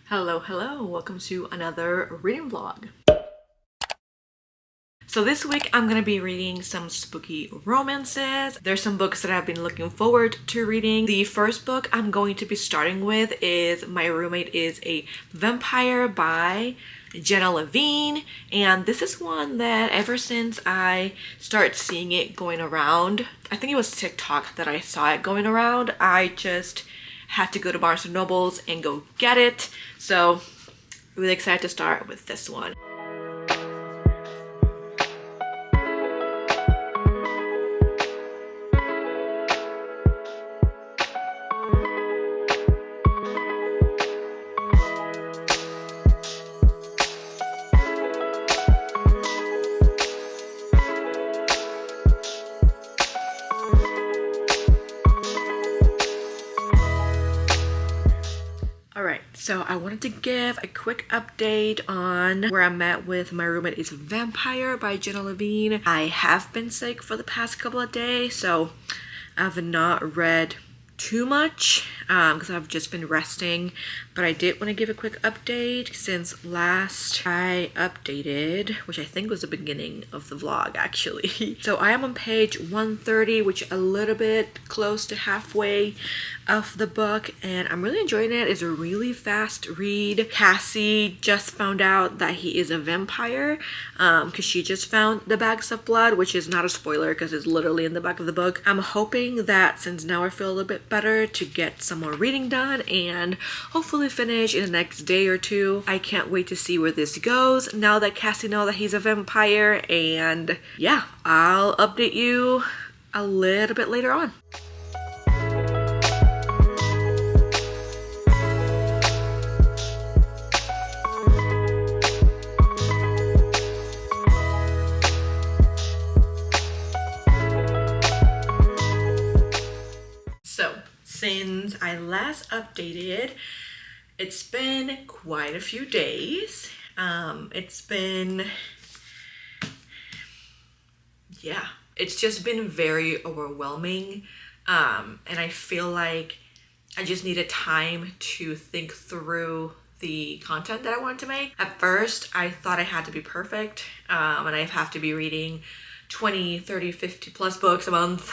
Hello, welcome to another reading vlog. So this week I'm gonna be reading some spooky romances. There's some books that I've been looking forward to reading. The first book I'm going to be starting with is My Roommate is a Vampire by Jenna Levine, and this is one that ever since I started seeing it going around, I think it was TikTok that I saw it going around, I just had to go to Barnes & Nobles and go get it. So really excited to start with this one. So I wanted to give a quick update on where I'm at with My Roommate is a Vampire by Jenna Levine. I have been sick for the past couple of days, so I've not read too much because I've just been resting, but I did want to give a quick update since last I updated, which I think was the beginning of the vlog actually. So I am on page 130, which is a little bit close to halfway of the book, and I'm really enjoying it. It's a really fast read. Cassie just found out that he is a vampire because she just found the bags of blood, which is not a spoiler because it's literally in the back of the book. I'm hoping that since now I feel a little bit better to get some more reading done and hopefully finish in the next day or two. I can't wait to see where this goes now that Cassie knows that he's a vampire, and yeah, I'll update you a little bit later on. Since I last updated, it's been quite a few days. It's just been very overwhelming. And I feel like I just needed time to think through the content that I wanted to make. At first, I thought I had to be perfect, and I have to be reading 20, 30, 50 plus books a month.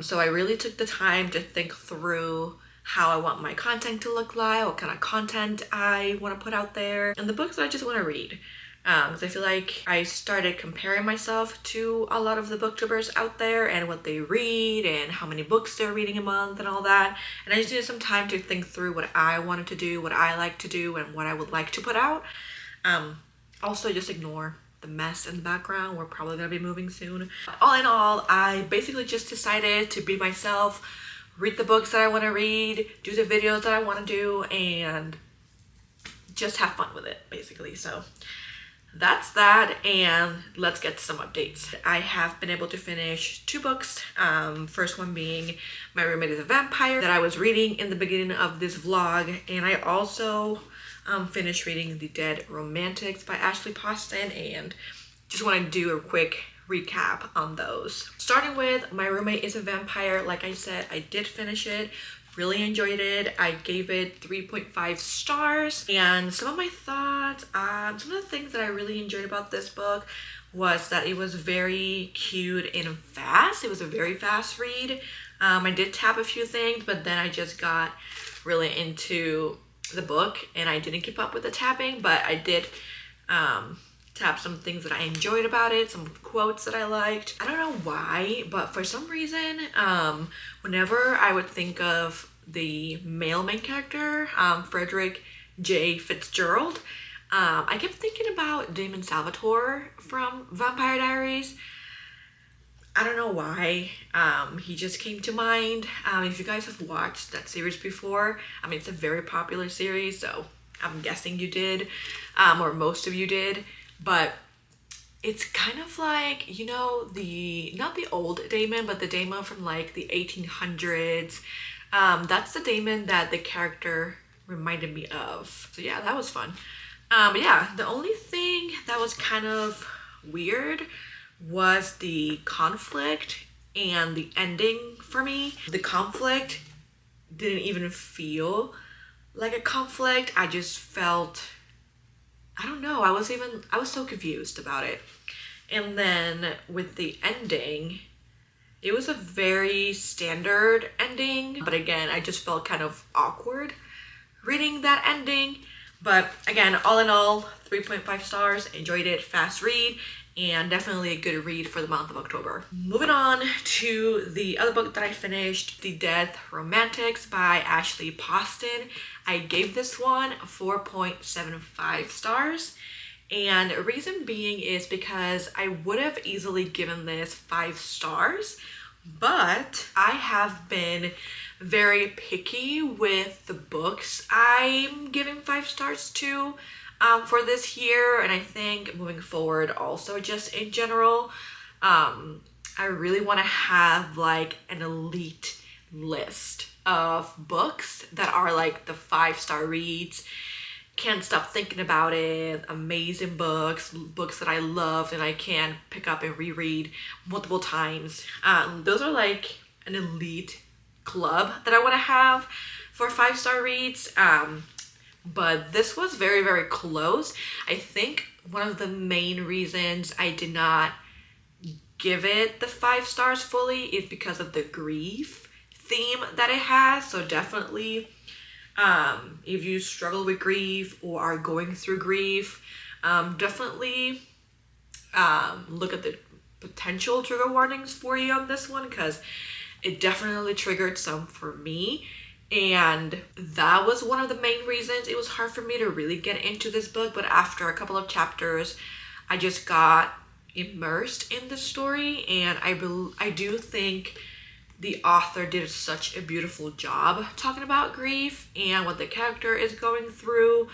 So I really took the time to think through how I want my content to look like, what kind of content I want to put out there, and the books that I just want to read. Because I feel like I started comparing myself to a lot of the booktubers out there and what they read and how many books they're reading a month and all that. And I just needed some time to think through what I wanted to do, what I like to do, and what I would like to put out. Also, just ignore the mess in the background. We're probably gonna be moving soon. All in all, I basically just decided to be myself, read the books that I want to read, do the videos that I want to do, and just have fun with it basically. So that's that, and let's get to some updates. I have been able to finish 2 books. First one being My Roommate is a Vampire that I was reading in the beginning of this vlog, and I also finished reading The Dead Romantics by Poston, and just want to do a quick recap on those. Starting with My Roommate is a Vampire, like I said, I did finish it, really enjoyed it. I gave it 3.5 stars, and some of my thoughts, some of the things that I really enjoyed about this book was that it was very cute and fast. It was a very fast read. I did tap a few things, but then I just got really into the book and I didn't keep up with the tapping, but I did tap some things that I enjoyed about it, some quotes that I liked. I don't know why, but for some reason, whenever I would think of the male main character, Frederick J. Fitzgerald, I kept thinking about Damon Salvatore from Vampire Diaries. I don't know why, he just came to mind. If you guys have watched that series before, I mean, it's a very popular series, so I'm guessing you did, or most of you did, but it's kind of like, you know, not the old Damon, but the Damon from like the 1800s. That's the Damon that the character reminded me of. So yeah, that was fun. But yeah, the only thing that was kind of weird was the conflict and the ending for me. The conflict didn't even feel like a conflict. I just felt, I don't know, I was so confused about it. And then with the ending, it was a very standard ending, but again, I just felt kind of awkward reading that ending. But again, all in all, 3.5 stars, enjoyed it, fast read, and definitely a good read for the month of October. Moving on to the other book that I finished, The Death Romantics by Ashley Poston. I gave this one 4.75 stars. And the reason being is because I would have easily given this 5 stars, but I have been very picky with the books I'm giving 5 stars to for this year, and I think moving forward also just in general. I really want to have like an elite list of books that are like the 5-star reads. Can't stop thinking about it, amazing books that I loved and I can pick up and reread multiple times. Those are like an elite club that I want to have for 5-star reads. But this was very, very close. I think one of the main reasons I did not give it the 5 stars fully is because of the grief theme that it has. So definitely, if you struggle with grief or are going through grief, definitely look at the potential trigger warnings for you on this one, because it definitely triggered some for me. And that was one of the main reasons it was hard for me to really get into this book. But after a couple of chapters, I just got immersed in the story, and I do think the author did such a beautiful job talking about grief and what the character is going through,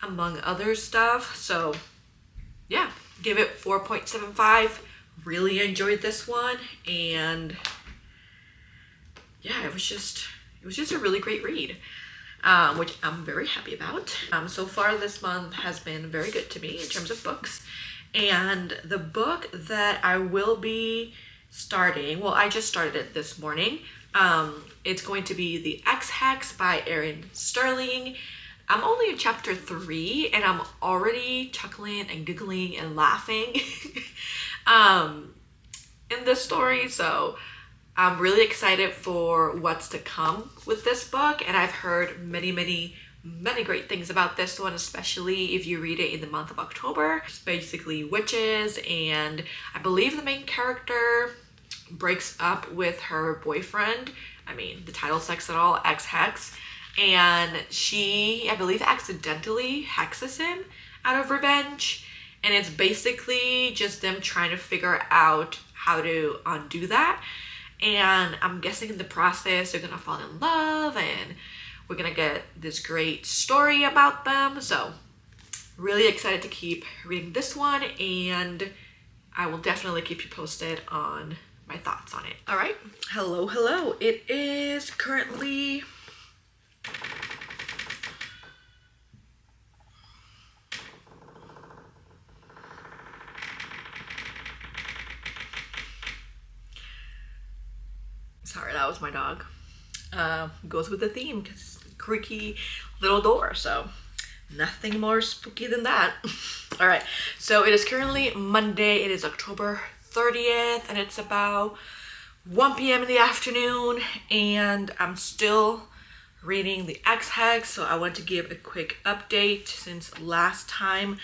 among other stuff. So yeah, give it 4.75. Really enjoyed this one, and yeah, it was just a really great read, which I'm very happy about. So far this month has been very good to me in terms of books. And the book that I will be starting, well, I just started it this morning. It's going to be The Ex Hex by Erin Sterling. I'm only in chapter 3 and I'm already chuckling and giggling and laughing in this story. So I'm really excited for what's to come with this book, and I've heard many great things about this one, especially if you read it in the month of October. It's basically witches, and I believe the main character breaks up with her boyfriend. I mean, the title says it all, Ex Hex, and she, I believe, accidentally hexes him out of revenge, and it's basically just them trying to figure out how to undo that. And I'm guessing in the process they're gonna fall in love and we're gonna get this great story about them. So really excited to keep reading this one, and I will definitely keep you posted on my thoughts on it. All right, hello. It is currently sorry, that was my dog. Goes with the theme because it's a creaky little door, so nothing more spooky than that. All right, so it is currently Monday. It is October 30th, and it's about 1 p.m. in the afternoon, and I'm still reading The Ex Hex, so I want to give a quick update since last time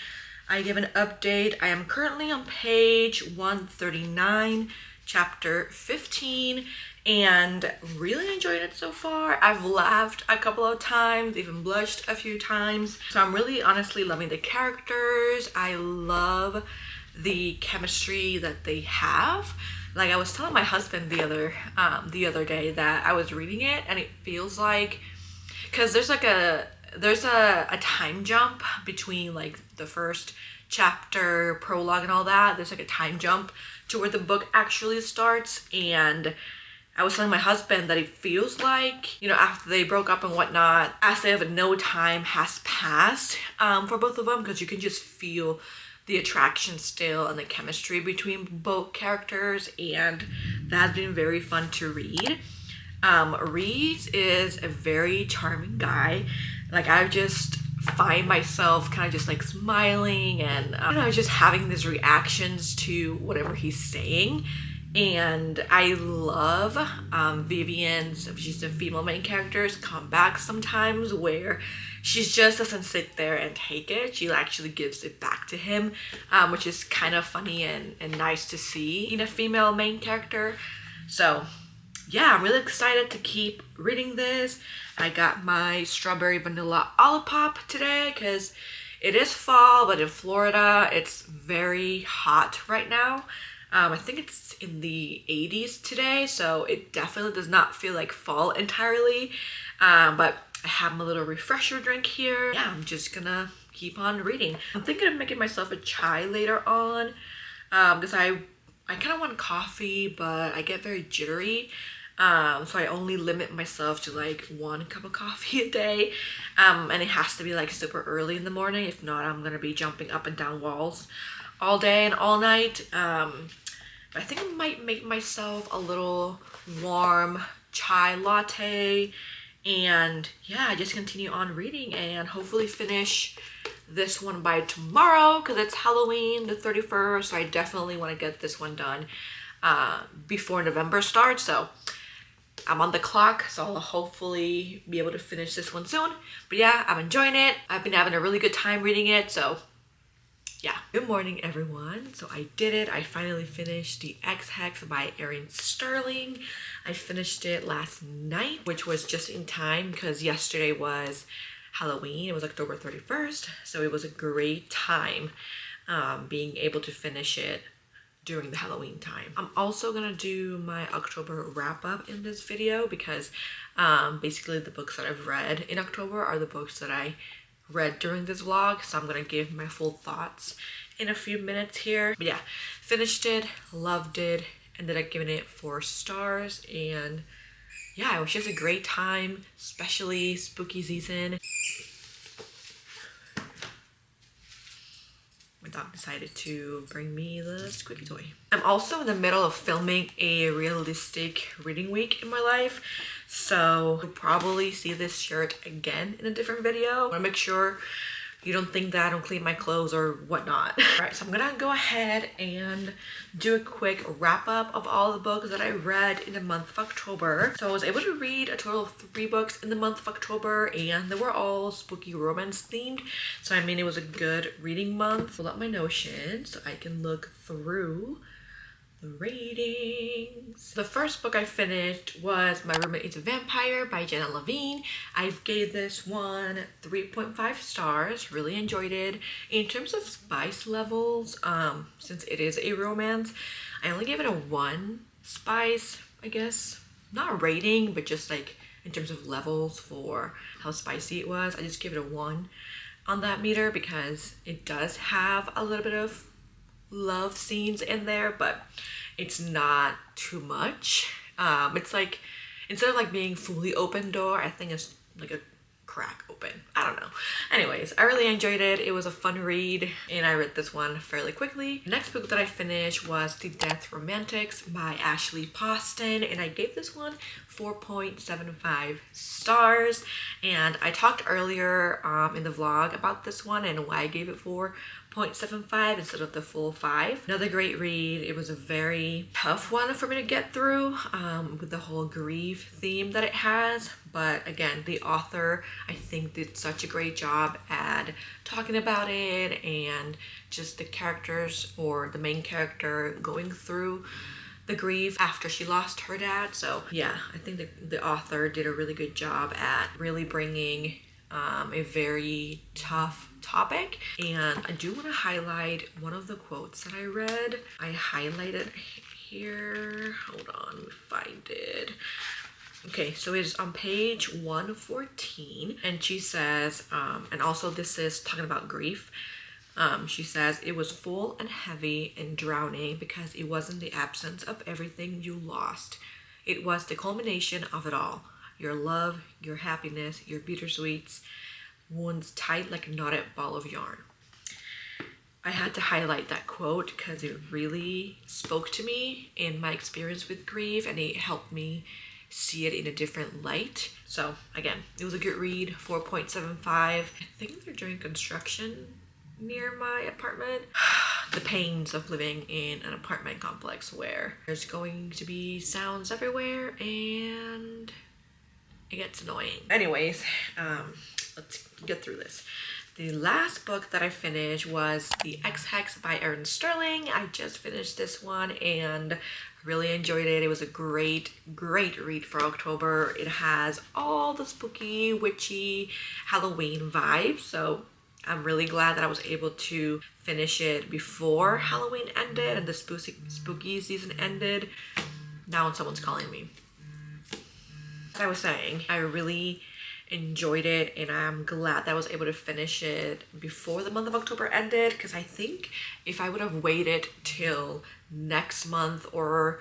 I gave an update. I am currently on page 139, chapter 15, and really enjoyed it so far. I've laughed a couple of times, even blushed a few times. So I'm really honestly loving the characters. I love the chemistry that they have. Like I was telling my husband the other day that I was reading it, and it feels like, because there's a time jump between like the first chapter, prologue and all that. There's like a time jump to where the book actually starts, and I was telling my husband that it feels like, you know, after they broke up and whatnot, as if no time has passed for both of them, because you can just feel the attraction still and the chemistry between both characters, and that's been very fun to read. Reed is a very charming guy. Like I just find myself kind of just like smiling and I don't know, just having these reactions to whatever he's saying. And I love Vivian's, she's the female main character's comeback sometimes where she's just doesn't sit there and take it. She actually gives it back to him, which is kind of funny and nice to see in a female main character. So yeah, I'm really excited to keep reading this. I got my strawberry vanilla Olipop today because it is fall, but in Florida, it's very hot right now. I think it's in the 80s today, so it definitely does not feel like fall entirely. But I have my little refresher drink here. Yeah, I'm just gonna keep on reading. I'm thinking of making myself a chai later on because I kind of want coffee, but I get very jittery. So I only limit myself to like 1 cup of coffee a day. And it has to be like super early in the morning. If not, I'm gonna be jumping up and down walls all day and all night. But I think I might make myself a little warm chai latte and yeah, just continue on reading and hopefully finish this one by tomorrow because it's Halloween the 31st. So I definitely want to get this one done before November starts. So I'm on the clock, so I'll hopefully be able to finish this one soon. But yeah, I'm enjoying it. I've been having a really good time reading it, so yeah. Good morning, everyone. So I did it. I finally finished the Ex Hex by Erin Sterling. I finished it last night, which was just in time because yesterday was Halloween. It was October 31st, so it was a great time being able to finish it during the Halloween time. I'm also gonna do my October wrap up in this video because basically the books that I've read in October are the books that I read during this vlog, so I'm gonna give my full thoughts in a few minutes here. But yeah, finished it, loved it, ended up giving it 4 stars, and yeah, it was just a great time, especially spooky season. My dog decided to bring me the squeaky toy. I'm also in the middle of filming a realistic reading week in my life, so you'll probably see this shirt again in a different video. I want to make sure you don't think that I don't clean my clothes or whatnot. All right, so I'm gonna go ahead and do a quick wrap up of all the books that I read in the month of October. So I was able to read a total of 3 books in the month of October, and they were all spooky romance themed. So I mean, it was a good reading month. Pull up my Notion so I can look through the ratings. The first book I finished was My Roommate is a Vampire by Jenna Levine. I gave this one 3.5 stars. Really enjoyed it. In terms of spice levels, since it is a romance, I only gave it a 1 spice, I guess. Not a rating, but just like in terms of levels for how spicy it was. I just give it a 1 on that meter because it does have a little bit of love scenes in there, but it's not too much. It's like, instead of like being fully open door, I think it's like a crack open. I don't know. Anyways, I really enjoyed it. It was a fun read and I read this one fairly quickly. The next book that I finished was The Death Romantics by Ashley Poston, and I gave this one 4.75 stars. And I talked earlier in the vlog about this one and why I gave it 4.75 instead of the full 5. Another great read. It was a very tough one for me to get through with the whole grief theme that it has. But again, the author, I think, did such a great job at talking about it and just the characters, or the main character, going through the grief after she lost her dad. So yeah, I think the author did a really good job at really bringing a very tough topic. And I do want to highlight one of the quotes that I read. I highlighted here. Hold on, let me find it. Okay, so it is on page 114, and she says, and also this is talking about grief. She says, "It was full and heavy and drowning because it wasn't the absence of everything you lost. It was the culmination of it all. Your love, your happiness, your bittersweets, wounds tight like a knotted ball of yarn." I had to highlight that quote because it really spoke to me in my experience with grief, and it helped me see it in a different light. So again, it was a good read, 4.75. I think they're doing construction near my apartment. The pains of living in an apartment complex where there's going to be sounds everywhere and it gets annoying. Anyways, let's get through this. The last book that I finished was the Ex Hex by Erin Sterling. I just finished this one and really enjoyed it. It was a great read for October. It has all the spooky, witchy Halloween vibes. So I'm really glad that I was able to finish it before Halloween ended and the spooky season ended. Now someone's calling me. As I was saying, I really enjoyed it and I'm glad that I was able to finish it before the month of October ended, because I think if I would have waited till next month or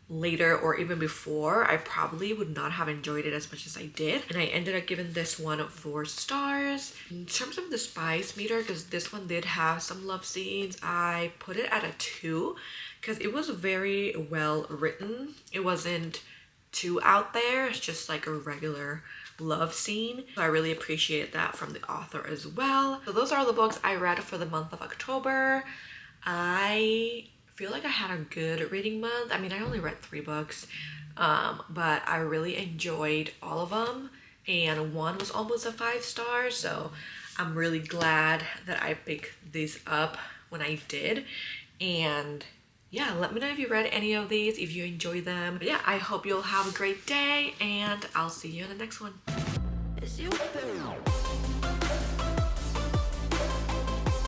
later or even before, I probably would not have enjoyed it as much as I did. And I ended up giving this one 4 stars. In terms of the spice meter, because this one did have some love scenes, I put it at a 2 because it was very well written. It wasn't too out there. It's just like a regular love scene. So I really appreciated that from the author as well. So those are all the books I read for the month of October. I feel like I had a good reading month. I mean, I only read 3 books, but I really enjoyed all of them. And one was almost a 5 star. So I'm really glad that I picked these up when I did. And yeah, let me know if you read any of these, if you enjoy them. But yeah, I hope you'll have a great day and I'll see you in the next one.